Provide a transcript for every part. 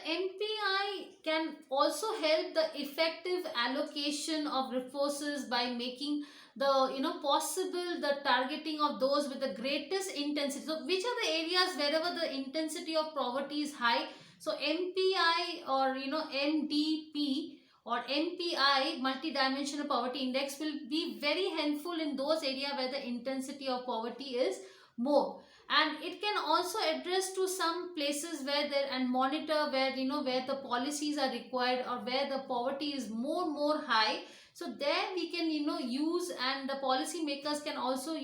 MPI can also help the effective allocation of resources by making the possible the targeting of those with the greatest intensity. So which are the areas wherever the intensity of poverty is high? So MPI or MDP or MPI, multidimensional poverty index, will be very helpful in those areas where the intensity of poverty is more. And it can also address to some places where there and monitor where where the policies are required or where the poverty is more high. So there we can use, and the policy makers can also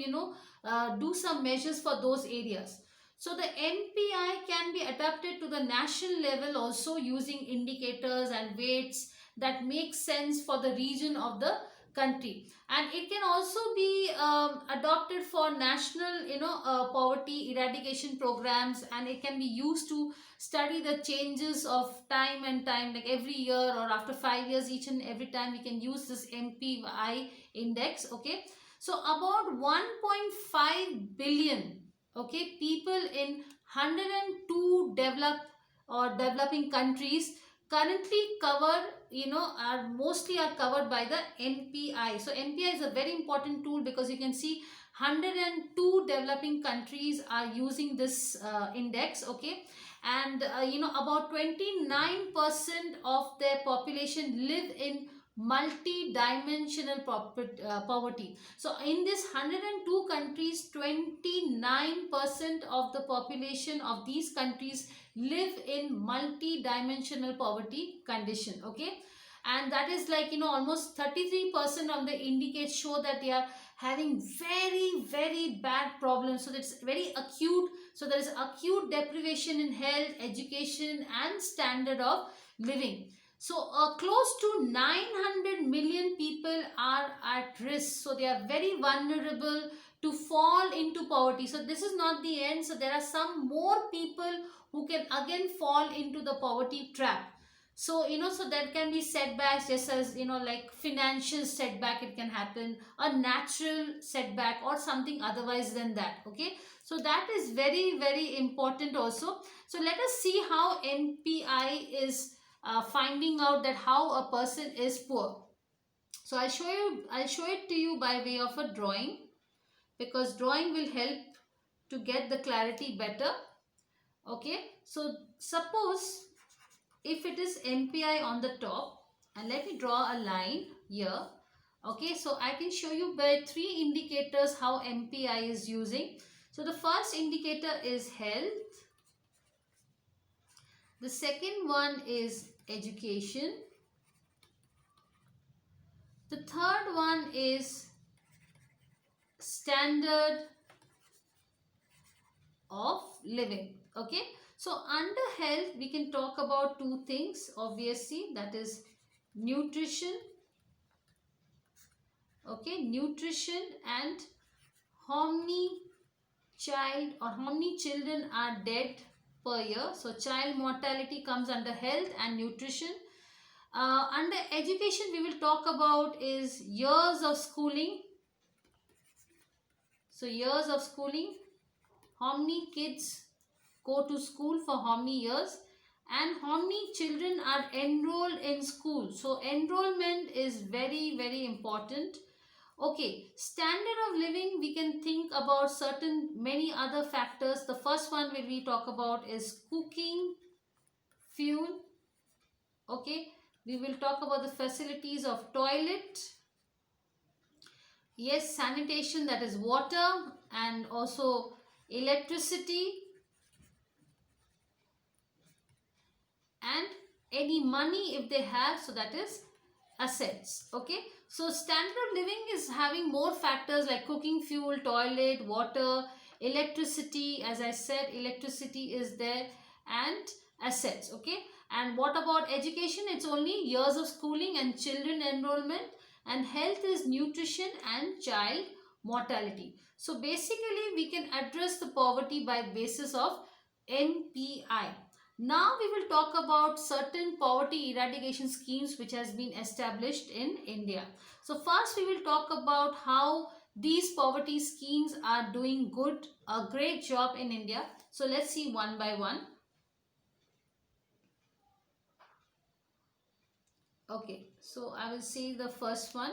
do some measures for those areas. So the MPI can be adapted to the national level also, using indicators and weights that make sense for the region of the country. And it can also be adopted for national poverty eradication programs, and it can be used to study the changes of time and time, like every year or after 5 years, each and every time we can use this MPI index. Okay, so about 1.5 billion, okay, people in 102 developed or developing countries currently cover are mostly are covered by the MPI. So MPI is a very important tool, because you can see 102 developing countries are using this index. Okay, and about 29% of their population live in multi-dimensional poverty. So in this 102 countries, 29% of the population of these countries live in multi-dimensional poverty condition. Okay, and that is like almost 33% of the indicates show that they are having very bad problems. So that's very acute. So there is acute deprivation in health, education and standard of living. So close to 900 million people are at risk. So they are very vulnerable to fall into poverty. So this is not the end. So there are some more people who can again fall into the poverty trap. So so there can be setbacks, just as like financial setback, it can happen, a natural setback or something otherwise than that. Okay, so that is very important also. So let us see how MPI is finding out that how a person is poor. So I'll show it to you by way of a drawing, because drawing will help to get the clarity better. Okay, so suppose if it is MPI on the top, and let me draw a line here. Okay, so I can show you by 3 indicators how MPI is using. So the first indicator is health, the second one is education, the third one is standard of living. Okay, so under health we can talk about 2 things, obviously, that is nutrition. Okay, nutrition, and how many child or how many children are dead per year. So child mortality comes under health and nutrition. Under education we will talk about is years of schooling. So years of schooling, how many kids go to school for how many years, and how many children are enrolled in school. So enrollment is very important. Okay, standard of living, we can think about certain many other factors. The first one when we talk about is cooking, fuel. Okay, we will talk about the facilities of toilet, yes, sanitation, that is water, and also electricity, and any money if they have, so that is assets. Okay, so standard of living is having more factors like cooking, fuel, toilet, water, electricity. As I said, electricity is there, and assets. Okay, and what about education? It's only years of schooling and children enrollment, and health is nutrition and child mortality. So basically we can address the poverty by basis of MPI. Now we will talk about certain poverty eradication schemes which has been established in India. So first we will talk about how these poverty schemes are doing a great job in India. So let's see one by one. Okay, so I will see the first one.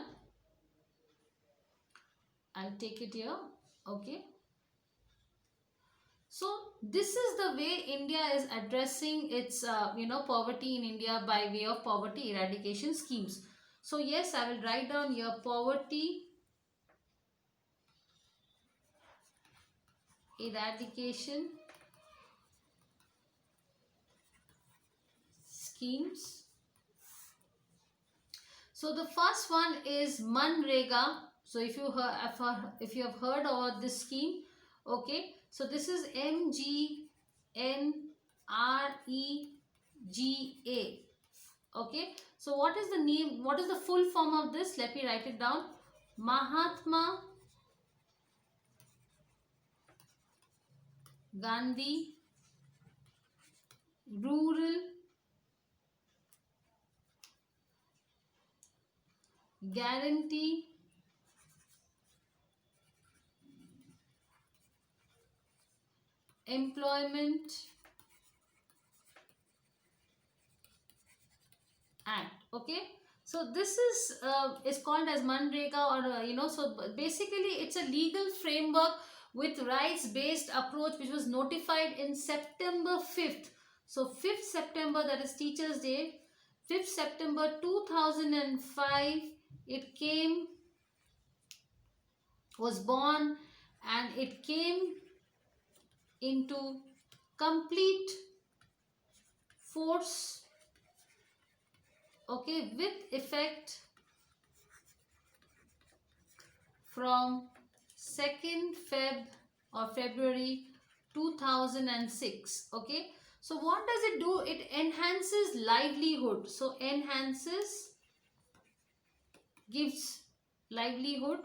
I'll take it here. Okay. So this is the way India is addressing its poverty in India by way of poverty eradication schemes. So yes, I will write down here poverty eradication schemes. So the first one is Manrega. So if you have heard about this scheme, okay. So this is MGNREGA. Okay. So what is the name? What is the full form of this? Let me write it down. Mahatma Gandhi Rural Guarantee Employment Act. Okay. So this is called as Manrega, or so basically it's a legal framework with rights based approach, which was notified in September 5th. So 5th September, that is Teachers Day, 5th September 2005, it came, was born, and it came into complete force, okay, with effect from 2nd February 2006. Okay, so what does it do? It enhances livelihood. So enhances, gives livelihood,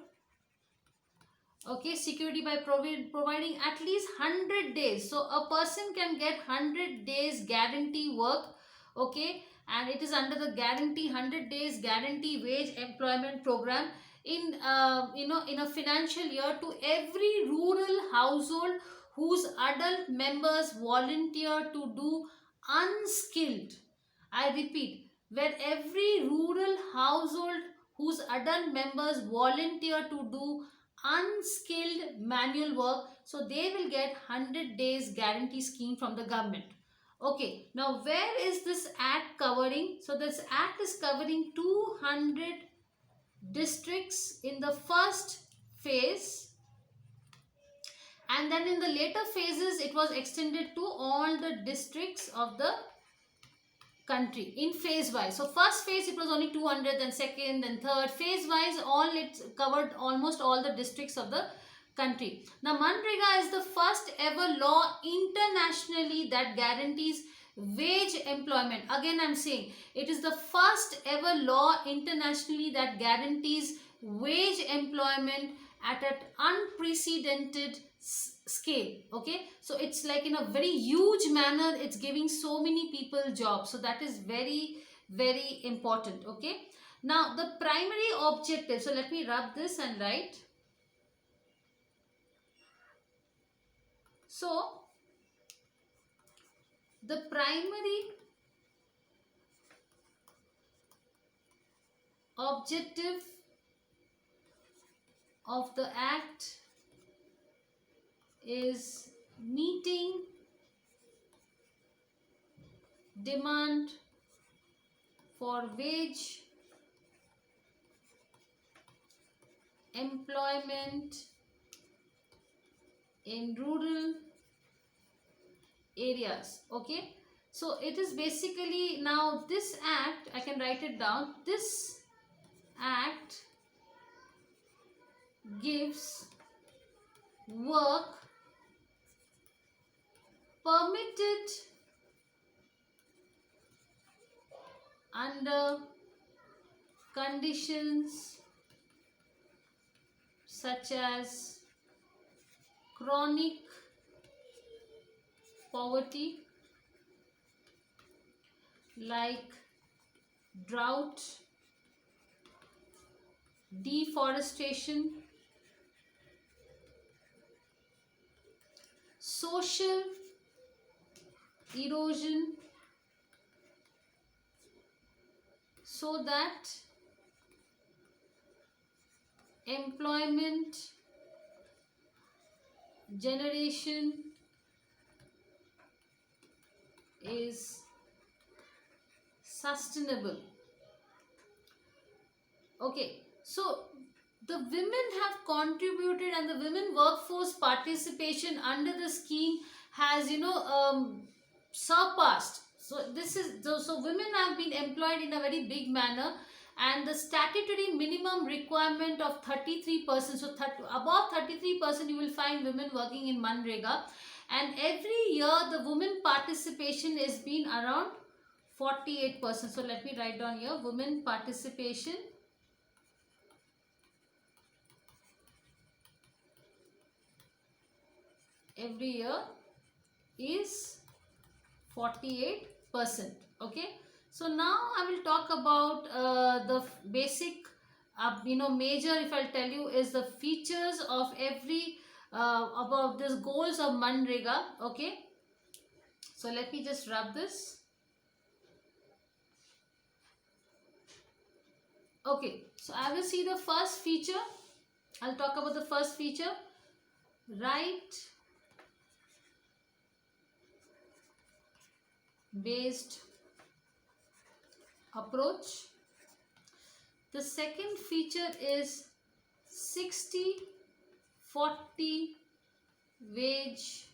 okay, security by providing at least 100 days. So a person can get 100 days guarantee work, okay, and it is under the guarantee 100 days guarantee wage employment program in in a financial year to every rural household whose adult members volunteer to do unskilled. I repeat, where every rural household whose adult members volunteer to do unskilled manual work, so they will get 100 days guarantee scheme from the government. Okay, now where is this act covering? So this act is covering 200 districts in the first phase, and then in the later phases it was extended to all the districts of the country in phase wise. So first phase it was only 200, then second, then third. Phase wise all it covered almost all the districts of the country. Now Manrega is the first ever law internationally that guarantees wage employment. Again I'm saying it is the first ever law internationally that guarantees wage employment at an unprecedented scale. Okay, so it's like in a very huge manner, it's giving so many people jobs. So that is very, very important. Okay, now the primary objective, so let me rub this and write. So the primary objective of the act is meeting demand for wage employment in rural areas. Okay, so it is basically, now this act, I can write it down, this act gives work permitted under conditions such as chronic poverty, like drought, deforestation, social erosion, so that employment generation is sustainable. Okay, so the women have contributed, and the women workforce participation under the scheme has, surpassed. So this is so women have been employed in a very big manner, and the statutory minimum requirement of 33%. So above 33% you will find women working in Manrega, and every year the women participation is been around 48%. So let me write down here, women participation every year is 48%. Okay, so now I will talk about the basic major, if I'll tell you, is the features of every about this goals of Manrega. Okay, so let me just rub this. Okay, so I will see the first feature. I'll talk about the first feature, right based approach. The second feature is 60-40 wage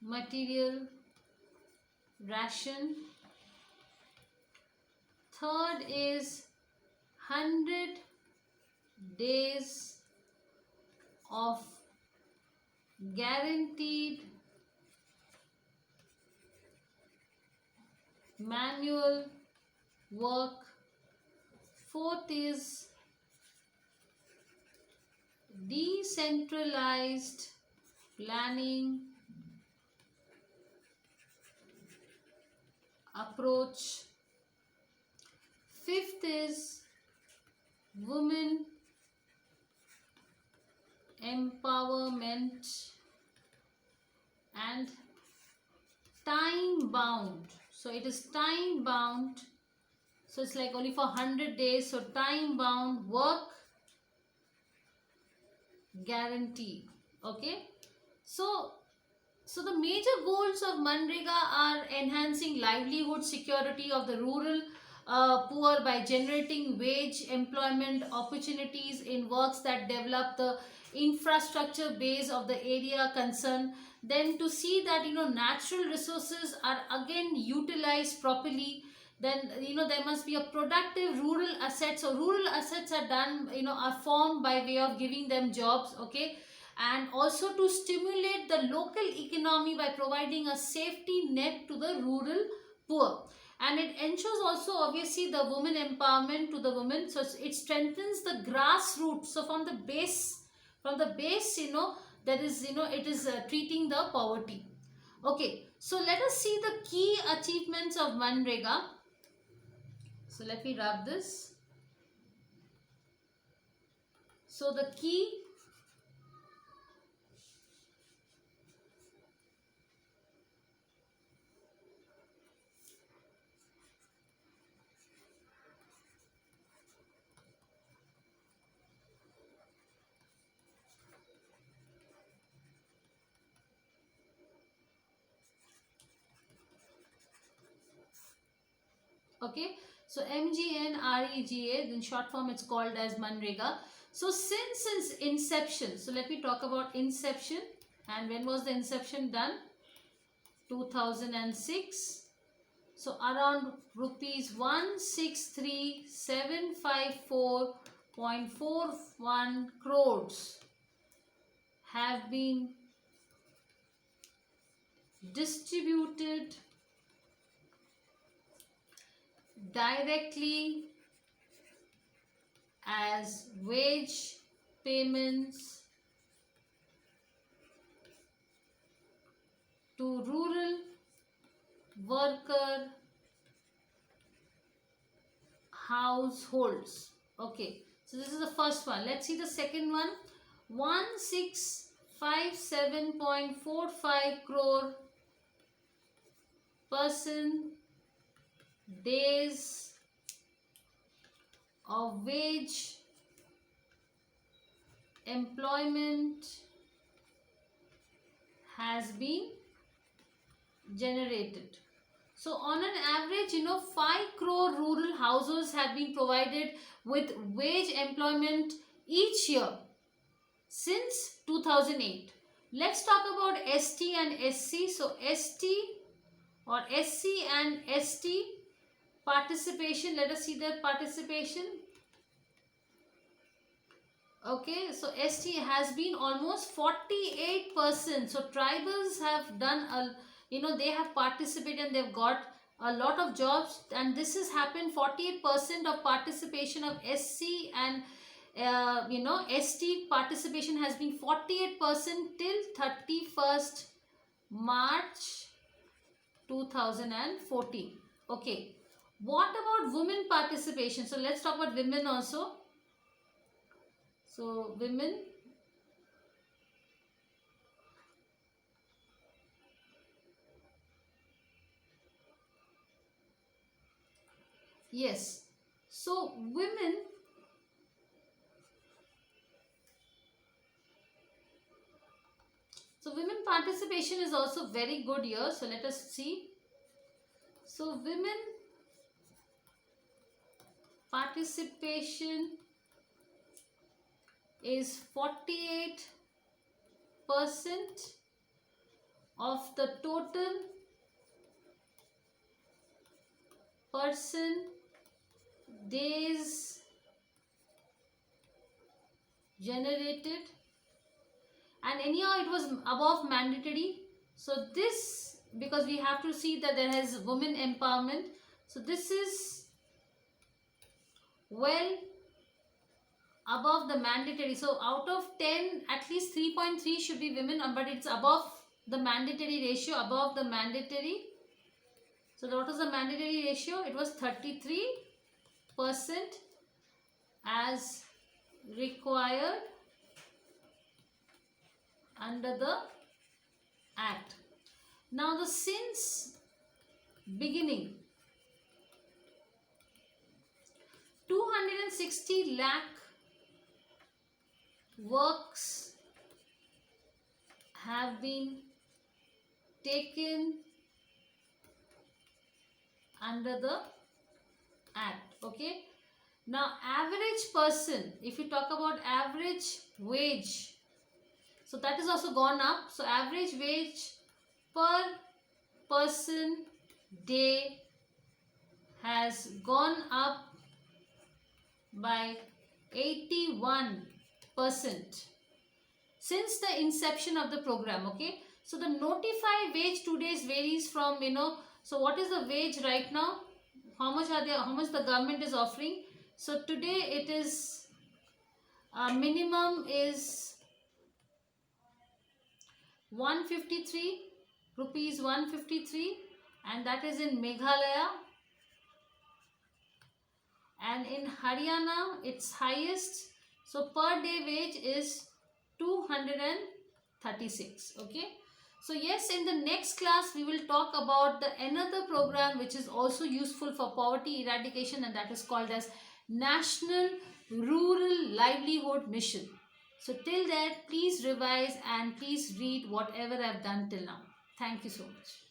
material ration. Third is 100 days of guaranteed manual work. Fourth is decentralized planning approach. Fifth is women empowerment and time bound. So it is time bound. So it's like only for 100 days. So time bound work guarantee. Okay. So the major goals of Manrega are enhancing livelihood security of the rural poor by generating wage employment opportunities in works that develop the infrastructure base of the area concerned. Then to see that natural resources are again utilized properly. Then there must be a productive rural assets. So rural assets are done, are formed by way of giving them jobs. Okay, and also to stimulate the local economy by providing a safety net to the rural poor. And it ensures also obviously the women empowerment to the women. So it strengthens the grassroots. So from the base, that is, it is treating the poverty. Okay, so let us see the key achievements of Manrega. So let me rub this. So the key okay, so MGNREGA, in short form it's called as Manrega. So since its inception, so let me talk about inception. And when was the inception done? 2006. So around rupees 163,754.41 crores have been distributed directly as wage payments to rural worker households. Okay, so this is the first one. Let's see the second one. 1657.45 crore person days of wage employment has been generated. So on an average, 5 crore rural households have been provided with wage employment each year since 2008. Let's talk about ST and SC. So ST or SC and ST participation, let us see their participation. Okay, so ST has been almost 48%. So tribals have done they have participated and they've got a lot of jobs, and this has happened 48% of participation of SC and ST participation has been 48% till 31st March 2014. Okay, what about women participation? So let's talk about women also. So women, yes. So women participation is also very good here. So let us see. So women participation is 48% of the total person days generated, and anyhow it was above mandatory. So this, because we have to see that there is women empowerment, so this is well above the mandatory. So out of 10, at least 3.3 should be women, but it's above the mandatory ratio, above the mandatory. So what was the mandatory ratio? It was 33% as required under the Act. Now since beginning, 260 lakh works have been taken under the Act. Okay. Now average person, if you talk about average wage, so that is also gone up. So average wage per person day has gone up by 81% since the inception of the program. Okay, so the notified wage today's varies from, so what is the wage right now, how much the government is offering. So today it is minimum is 153 rupees, 153, and that is in Meghalaya. And in Haryana it's highest, so per day wage is 236. Okay, so yes, in the next class we will talk about another program which is also useful for poverty eradication, and that is called as National Rural Livelihood Mission. So till that, please revise and please read whatever I have done till now. Thank you so much.